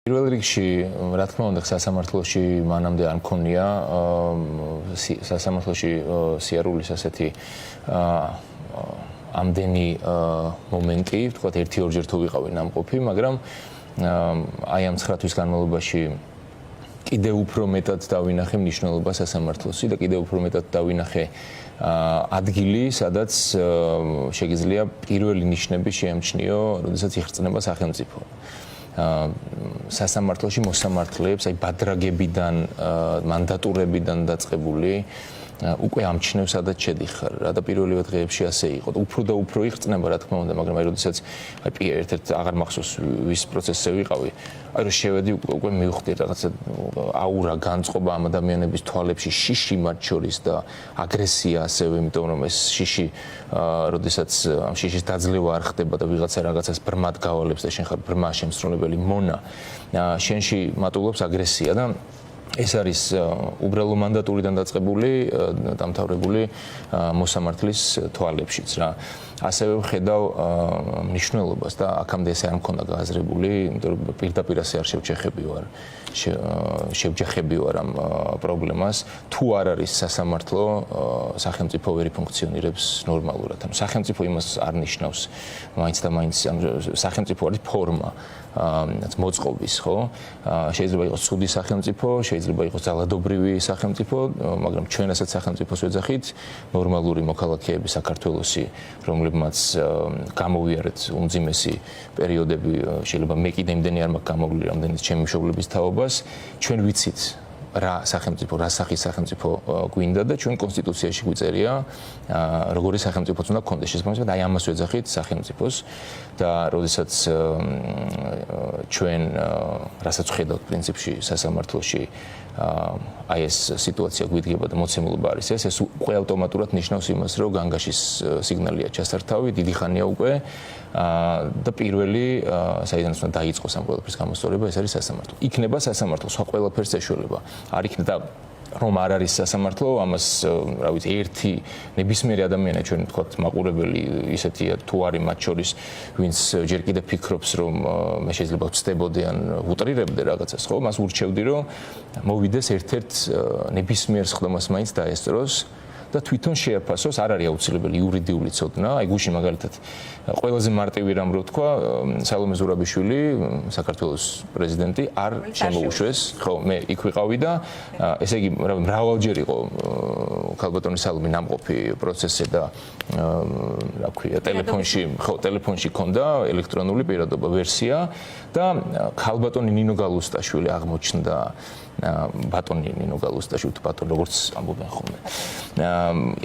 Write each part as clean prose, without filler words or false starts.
პირველ რიგში, რა თქმა უნდა, სასამართლოში მანამდე არ მქონია სასამართლოში სიარულის ასეთი ამდენი მომენტი, ვთქვათ, ერთი-ორჯერ თუ ვიყავი ნამყოფი, მაგრამ აი ამ 9 თვის განმავლობაში კიდევ უფრო მეტად დავინახე მნიშვნელობა სასამართლოსი და კიდევ უფრო მეტად დავინახე ადგილი, სადაც შეგიძლია პირველი ნიშნები შეამჩნიო, როდესაც იხსნება სახელმწიფო. სასამართლოში მოსამართლეებს, აი ბადრაგებიდან, მანდატურებიდან დაწყებული უკვე ამჩნევს, სადაც შედიხარ. რა და პირველივე დღეებში ასე იყო. უფრო და უფრო იხსნება, რა თქმა უნდა, მაგრამ აი როდესაც აი ერთ-ერთ აღარ მახსოვს ვის პროცესზე ვიყავი, აი რომ შევედი უკვე მივხვდი რაღაცა აურა განწყობა ამ ადამიანების თვალებში, შიში მათ შორის და აგრესია ასევე, იმიტომ რომ ეს შიში როდესაც ამ შიშის დაძლევა არ ხდება და ვიღაცა რაღაცას ბრმად გავალებს და შენ ხარ ბრმა შემსრულებელი მონა, შენში მატულობს აგრესია და ეს არის უბრალო მანდატურიდან დაწყებული, დამთავრებული მოსამართლის თვალებშიც რა. ასევე ვხედავ მნიშვნელობას და აქამდე ესე არ მქონდა გააზრებული, იმიტომ რომ პირდაპირ ასე არ შევჯახები ვარ ამ პრობლემას. თუ არ არის სასამართლო, სახელმწიფო ვერ ფუნქციონირებს ნორმალურად. ანუ სახელმწიფო იმას არ ნიშნავს, მაინც და მაინც სახელმწიფო არის ფორმა მოწყობის, ხო? შეიძლება იყოს ცუდი სახელმწიფო, შეიძლება იყოს ძალადობრივი სახელმწიფო, მაგრამ ჩვენ ასეთ სახელმწიფოს ვეძახით ნორმალური მოქალაქეები საქართველოსი, რომლებმაც გამოვიარეთ უმძიმესი პერიოდები, შეიძლება მე კიდე იმდენი არ მაქვს გამოვლილი, რამდენიც ჩემი მშობლების თაობას, ჩვენ ვიცით რა სახელმწიფო, რა სახის სახელმწიფო გვინდა და ჩვენ კონსტიტუციაში გვიწერია, როგორი სახელმწიფოც უნდა გქონდეს. შესაბამისად, აი ამას ვეძახით სახელმწიფოს და როდესაც ჩვენ რასაც ვხედავთ პრინციპში სასამართლოში, აი ეს სიტუაცია გვიდგება და მოცემულობა არის ეს უკვე ავტომატურად ნიშნავს იმას, რომ განგაშის სიგნალია ჩასართავი, დიდი ხანია უკვე და პირველი საიდანაც უნდა დაიწყოს ამ ყველაფრის გამოსწორება, ეს არის სასამართლო. იქნება სასამართლო, სხვა ყველაფერს ეშველება. არ იქნება რომ არ არის სასამართლო, ამას რა ვიცი, ერთი ნებისმიერი ადამიანი, ჩვენ ვთქვათ, მაყურებელი ისეთია თუ არის მათ შორის, ვინც ჯერ კიდევ ფიქრობს, რომ მე შეიძლება ვწდებოდი ან ვუტრირებდე რაღაცას, ხო? მას ურჩევდი, რომ მოვიდეს ერთ-ერთ ნებისმიერ სხდომას მაინც დაესწროს და თვითონ შეაფასოს, არ არის აუცილებელი იურიდიული ცოდნა. აი გუშინ მაგალითად ყველაზე მარტივი რამ რო თქვა, სალომე ზურაბიშვილი, საქართველოს პრეზიდენტი არ შემოუშვეს, ხო, მე იქ ვიყავი და ესე იგი მრავალჯერ იყო ქალბატონი სალომე ნამყოფი პროცესზე და რა ქვია, ტელეფონში ქონდა ელექტრონული პირადობა ვერსია და ქალბატონი ნინო გალუსტაშვილი აღმოჩნდა ბატონი ნინო გალუსტაშვილი თუ ბატონი როგორც ამბობენ ხოლმე.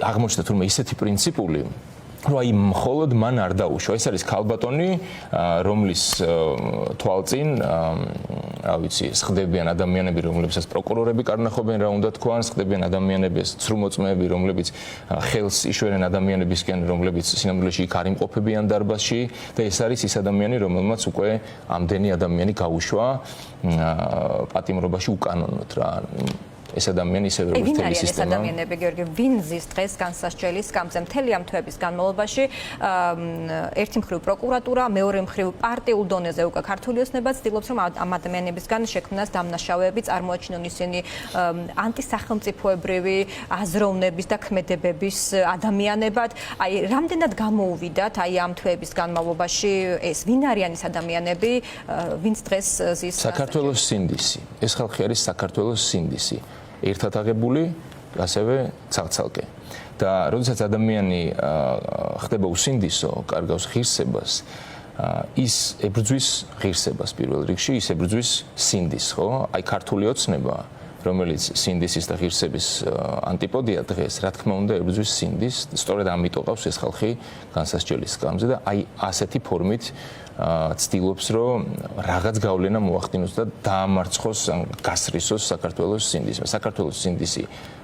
აღმოჩნდა თურმე ისეთი პრინციპული, რომ აი მხოლოდ მან არ დაუშვა. ეს არის ქალბატონი, რომლის თვალწინ, რა ვიცი, სხდებიან ადამიანები, რომლებსაც პროკურორები კარნახობენ, რა უნდა თქვან, სხდებიან ადამიანები, ცრუმოწმეები, რომლებიც ხელს იშველენ ადამიანებისკენ, რომლებიც სინამდვილეში იქ არ იმყოფებიან დარბაზში და ეს არის ის ადამიანი, რომელმაც უკვე ამდენი ადამიანი გაუშვა პატიმრობაში უკანონოდ რა. ეს ადამიანი ისევე როგორც თელი სისტემა. ეს ადამიანები, გიორგი, ვინ ზის დღეს განსასჯელი სკამზე მთელი ამ თვეების განმავლობაში, ერთი მხრივ პროკურატურა, მეორე მხრივ პარტიულ დონეზე უკვე ქართული ოცნება ცდილობს, რომ ამ ადამიანებისგან შექმნას დამნაშავეები, წარმოაჩინონ ისინი ანტისახელმწიფოებრივი აზროვნების და ქმედებების ადამიანებად. აი, რამდენად გამოუვიდათ აი ამ თვეების განმავლობაში ეს ვინ არიან ეს ადამიანები, ვინც დღეს ზის საქართველოს სინდისი. ეს ხალხი არის საქართველოს სინდისი. ერთად აღებული, ასევე ცალ-ცალკე. და როდესაც ადამიანი ხდება უსინდისო, კარგავს ღირსებას, ის ებრძვის ღირსებას პირველ რიგში, ის ებრძვის სინდისს, ხო? აი ქართული ოცნება, რომელიც სინდისის და ღირსების ანტიპოდია დღეს, რა თქმა უნდა, ებრძვის სინდისს, სწორედ ამიტომ ყავს ეს ხალხი განსასჯელის სკამზე და აი ასეთი ფორმით ცდილობს, რომ რაღაც გავლენა მოახდინოს და დაამარცხოს, გასრისოს საქართველოს სინდისმა. საქართველოს სინდისი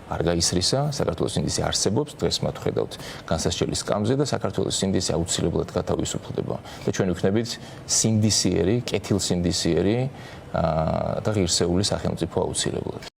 არ გაისრისა, საქართველოს სინდისი არსებობს, დღეს მათ ხედავთ განსასჯელის სკამზე და საქართველოს სინდისი აუცილებლად გათავისუფლდება. და ჩვენ ვიქნებით სინდისიერი, კეთილსინდისიერი და ღირსეული სახელმწიფო აუცილებლად.